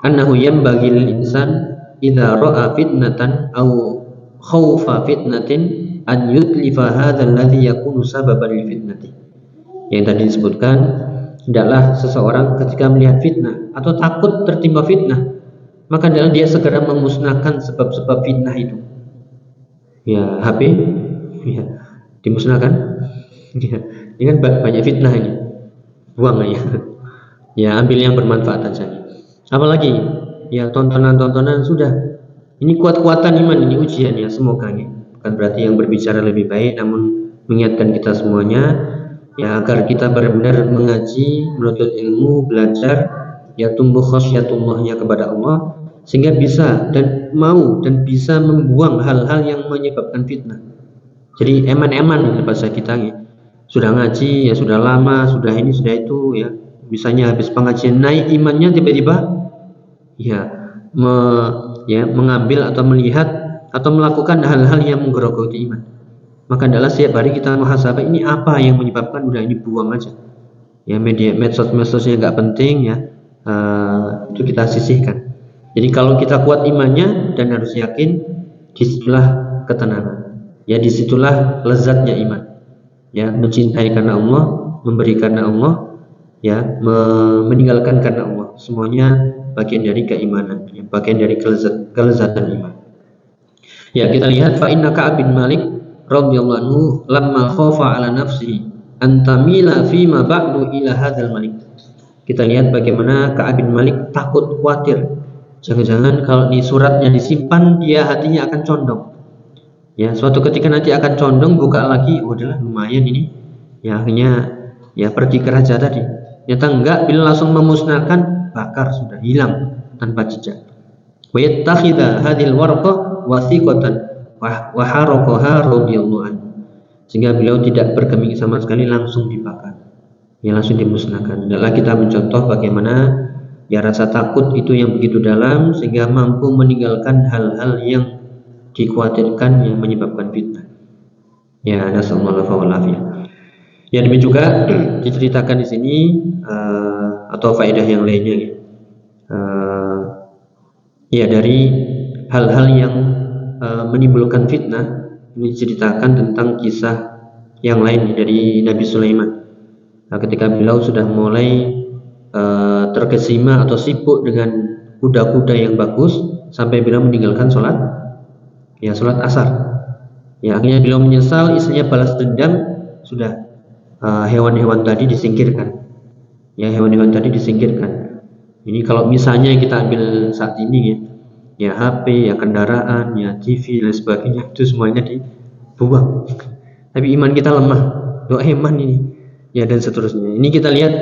[SPEAKER 2] annahu yanbaghi lil insan idza ra'a fitnatan aw khaufa fitnatin an yutlifa hadzal ladzi yakunu sababan lil fitnati. Yang tadi disebutkan, hendaklah seseorang ketika melihat fitnah atau takut tertimpa fitnah, maka hendaklah dia segera memusnahkan sebab-sebab fitnah itu. Ya, HP, ya, dimusnahkan. Ya, ini kan banyak fitnah ini, buang aja. Ya, ambil yang bermanfaat saja. Apalagi, ya, tontonan-tontonan sudah. Ini kuat-kuatan iman, ini ujian, ya, semoga, ya. Bukan berarti yang berbicara lebih baik, namun mengingatkan kita semuanya, ya, agar kita benar-benar mengaji, menuntut ilmu, belajar, ya, tumbuh khasyatullahnya kepada Allah, sehingga bisa dan mau dan bisa membuang hal-hal yang menyebabkan fitnah. Jadi eman-eman bahasa kita, ya. Sudah ngaji, ya, sudah lama, sudah ini, sudah itu, ya. Misalnya habis pengajian naik imannya, tiba-tiba, ya, mengambil atau melihat atau melakukan hal-hal yang menggerogoti iman. Maka adalah setiap hari kita muhasabah, ini apa yang menyebabkan, udah ini buang aja. Ya, medsos-medsosnya nggak penting, ya, itu kita sisihkan. Jadi kalau kita kuat imannya dan harus yakin, disitulah ketenangan. Ya, disitulah lezatnya iman. Ya, mencintai karena Allah, memberi karena Allah, ya, meninggalkan karena Allah. Semuanya bagian dari keimanan, ya, bagian dari kelezatan iman. Ya, kita lihat fa inna Ka'ab bin Malik radhiyallahu anhu lamma khafa ala nafsihi an tamila fi ma ba'du ila hadzal malik. Kita lihat bagaimana Ka'ab bin Malik takut, khawatir, jangan-jangan kalau di suratnya disimpan, dia hatinya akan condong. Ya, suatu ketika nanti akan condong, buka lagi, udahlah lumayan ini. Ya, akhirnya, ya, pergi ke raja tadi. Ternyata enggak, bila langsung memusnahkan, bakar, sudah hilang tanpa jejak. Wa yattakhidha hadhil warqah wasiqatan wa haraqaha radhiyallahu anhu. Sehingga beliau tidak bergeming sama sekali, langsung dibakar. Ya, langsung dimusnahkan. Adalah kita mencontoh bagaimana, ya, rasa takut itu yang begitu dalam sehingga mampu meninggalkan hal-hal yang dikhawatirkan yang menyebabkan fitnah. Ya, nasallallahu alaihi wasallam. Ya, demikian juga diceritakan di sini atau faedah yang lainnya, ya, dari hal-hal yang menimbulkan fitnah. Ini diceritakan tentang kisah yang lain dari Nabi Sulaiman. Nah, ketika beliau sudah mulai terkesima atau sibuk dengan kuda-kuda yang bagus, sampai beliau meninggalkan sholat asar. Ya, akhirnya beliau menyesal, istrinya balas dendam, sudah hewan-hewan tadi disingkirkan. Ya, hewan-hewan tadi disingkirkan. Ini kalau misalnya kita ambil saat ini, ya, HP, ya, kendaraan, ya, TV dan sebagainya, itu semuanya dibuang. Tapi iman kita lemah, doa iman ini, ya, dan seterusnya. Ini kita lihat,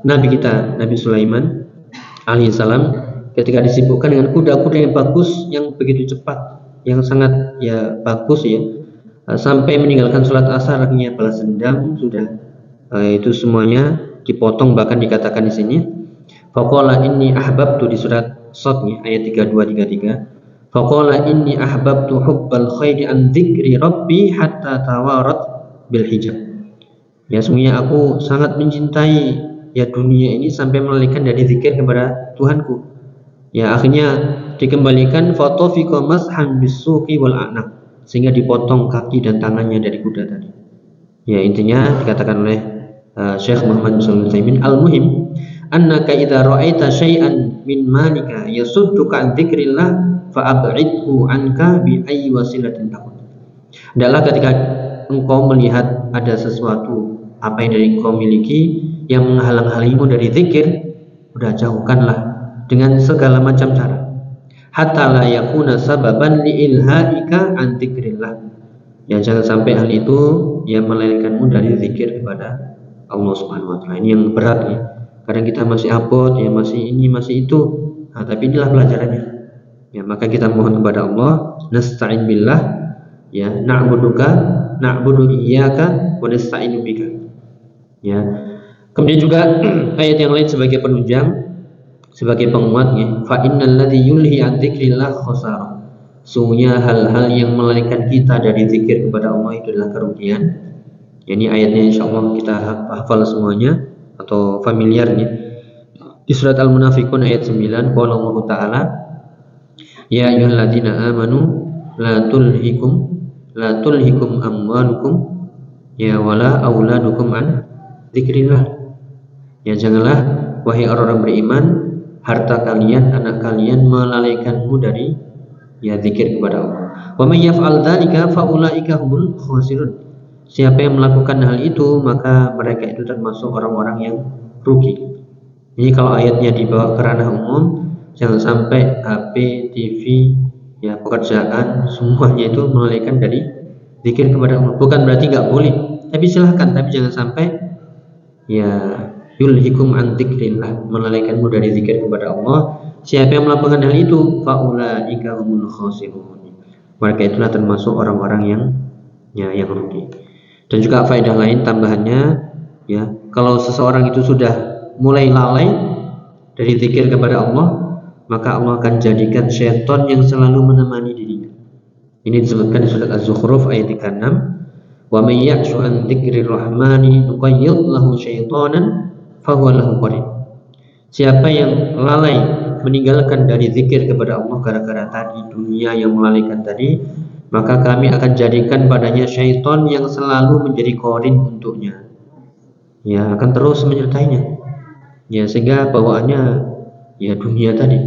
[SPEAKER 2] Nabi kita Nabi Sulaiman alaihissalam ketika disibukkan dengan kuda-kuda yang bagus, yang begitu cepat, yang sangat bagus sampai meninggalkan sholat asar, akhirnya balas dendam sudah. Itu semuanya dipotong, bahkan dikatakan di sini faqala inni ahbabtu, di surat Shad ayat 32-33, faqala inni ahbabtu hubbal khairi an dzikri rabbi hatta tawarat bil hijab. Sesungguhnya aku sangat mencintai dunia ini sampai melalaikan dari zikir kepada Tuhanku. Akhirnya dikembalikan fatafiqa mashan bisuqi wal a'naq, sehingga dipotong kaki dan tangannya dari kuda tadi. Intinya dikatakan oleh Syekh Muhammad bin Shalih Al-Utsaimin, al-muhim annaka idza ra'aita syai'an min malika yasudduka an dzikrillah fa'ab'idhu anka bi ayyi wasilatin takun. Adalah ketika engkau melihat ada sesuatu apa yang dari engkau miliki yang menghalang-halangimu dari zikir, udah jauhkanlah dengan segala macam cara, hatta la yakuna sababan li ilhaika an dzikrillah. Jangan sampai hal itu yang melalaikanmu dari zikir kepada Allah Subhanahu wa taala. Ini yang berat Kadang kita masih abot, masih ini, masih itu. Tapi inilah pelajarannya. Maka kita mohon kepada Allah, nasta'in billah, na'budu iyyaka wa nasta'inu bika. Kemudian juga ayat yang lain sebagai penunjang, sebagai penguatnya, fa innal ladzi yulhi an dzikrillah khasarah. Sungguhnya hal-hal yang melalaikan kita dari zikir kepada Allah itu adalah kerugian. Ini ayatnya insyaallah kita hafal semuanya atau familiarnya. Di surat Al-Munafiqun ayat 9, qala Allah Ta'ala, ya ayyuhalladzina amanu la tulhikum amwalukum wala auladukum an dzikrillah. Janganlah wahai orang-orang beriman, harta kalian, anak kalian melalaikanmu dari zikir kepada Allah. Wa may yaf'al dzalika fa ulaika humul khasirun. Siapa yang melakukan hal itu, maka mereka itu termasuk orang-orang yang rugi. Jadi kalau ayatnya dibawa ke ranah umum, jangan sampai HP, TV, pekerjaan semuanya itu melalaikan dari zikir kepada Allah. Bukan berarti nggak boleh, tapi silahkan, tapi jangan sampai yulhikum an dzikrillah, melalaikanmu dari zikir kepada Allah. Siapa yang melakukan hal itu, faulaika humul khasirun. Mereka itulah termasuk orang-orang yang rugi. Dan juga faedah lain tambahannya, kalau seseorang itu sudah mulai lalai dari zikir kepada Allah, maka Allah akan jadikan syaitan yang selalu menemani dirinya. Ini disebutkan di surat Az-Zukhruf ayat 36, wa may ya'shu an dzikrir rahmani nuqayyid lahu syaitanan fahuwa lahu qarin. Siapa yang lalai meninggalkan dari zikir kepada Allah gara-gara tadi dunia yang melalaikan tadi, maka kami akan jadikan padanya syaitan yang selalu menjadi qarin untuknya, akan terus menyertainya, sehingga bawaannya dunia tadi,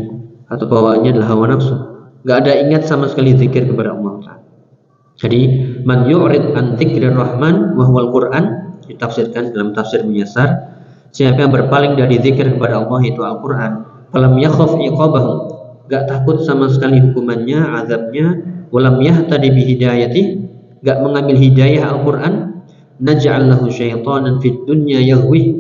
[SPEAKER 2] atau bawaannya adalah hawa nafsu, nggak ada ingat sama sekali zikir kepada Allah. Jadi man yu'rid an dzikrir rahman wa huwal Qur'an, ditafsirkan dalam tafsir Muyassar, siapa yang berpaling dari zikir kepada Allah itu Al-Qur'an, falam yakhaf iqabahu, enggak takut sama sekali hukumannya, azabnya, walam yahtadi bi hidayati, enggak mengambil hidayah Al-Qur'an, naj'al lahu syaitanan fid dunya yaghwi,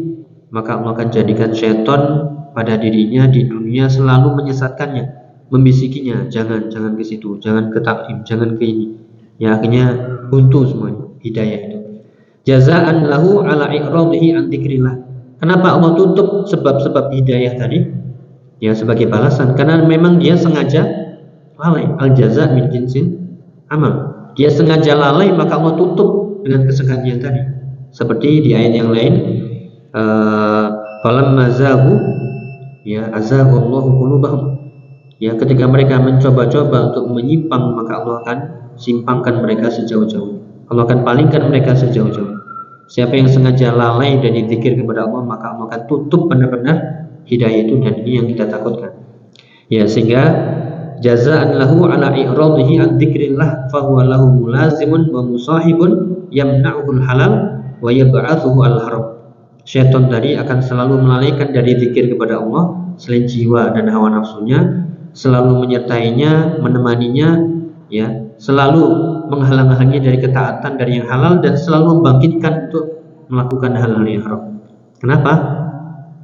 [SPEAKER 2] maka Allah akan jadikan syaitan pada dirinya di dunia selalu menyesatkannya, membisikinya, jangan ke situ, jangan ke taklim, jangan ke ini. Akhirnya buntu semuanya hidayah itu. Jazaan lahu ala i'radihi an dzikrillah. Kenapa Allah tutup sebab-sebab hidayah tadi? Sebagai balasan, karena memang dia sengaja lalai. Al-jaza min jinsin amal. Dia sengaja lalai, maka Allah tutup dengan kesengajaan tadi. Seperti di ayat yang lain, falamma zaghu azagha Allahu qulubahum. Ketika mereka mencoba-coba untuk menyimpang, maka Allah akan simpangkan mereka sejauh-jauh. Allah akan palingkan mereka sejauh-jauh. Siapa yang sengaja lalai dari zikir kepada Allah, maka Allah akan tutup benar-benar hidayah itu, dan ini yang kita takutkan. Sehingga jazaan lahu ala i'radihi an dzikrillah fa huwa lahu mulazimun wa musahibun yamna'uhu al-halal wa yab'athuhu al-haram. Syaitan tadi akan selalu melalaikan dari zikir kepada Allah selain jiwa dan hawa nafsunya, selalu menyertainya, menemaninya, selalu menghalang-halanginya dari ketaatan dari yang halal, dan selalu membangkitkan untuk melakukan hal-hal yang haram. Kenapa?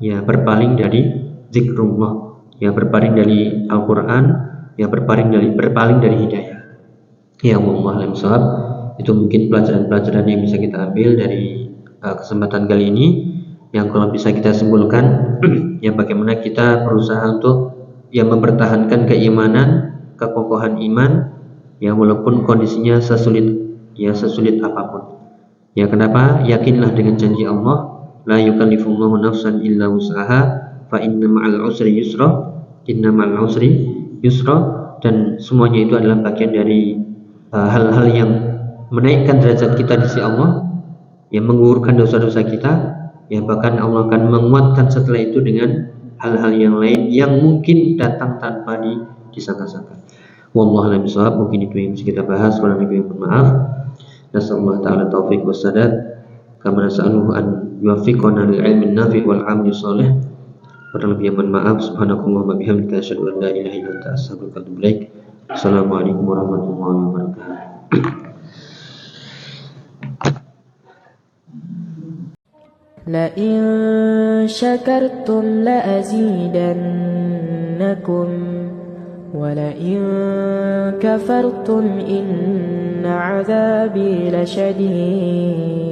[SPEAKER 2] Ya berpaling dari zikrullah, ya berpaling dari Al-Quran, ya berpaling dari hidayah. Ya Allah alam shawab. Itu mungkin pelajaran-pelajaran yang bisa kita ambil dari kesempatan kali ini, yang kalau bisa kita simpulkan ya bagaimana kita berusaha untuk ya mempertahankan keimanan, kekokohan iman, ya walaupun kondisinya sesulit apapun. Ya kenapa? Yakinlah dengan janji Allah, la yukallifullahu nafsan illa wus'aha, fa inna ma'al usri yusra, inna ma'al usri yusra. Dan semuanya itu adalah bagian dari hal-hal yang menaikkan derajat kita di sisi Allah, yang menggugurkan dosa-dosa kita, ya bahkan Allah akan menguatkan setelah itu dengan hal-hal yang lain yang mungkin datang tanpa disangka-sangka. Wallahu a'lam bishawab. Mungkin itu yang bisa kita bahas. Kalau lebih maaf. Nasallahu ta'ala taufiq wassadad. Kama nas'aluhu an yuwaffiqana lil ilmin nafi' wal 'amali shalih. Kurang lebih mohon maaf. Subhanakallahumma bihamdika asyhadu an la ilaha illa anta astaghfiruka wa atubu ilaik. Assalamualaikum warahmatullahi wabarakatuh.
[SPEAKER 3] لئن شكرتم لأزيدنكم ولئن كفرتم إن عذابي لشديد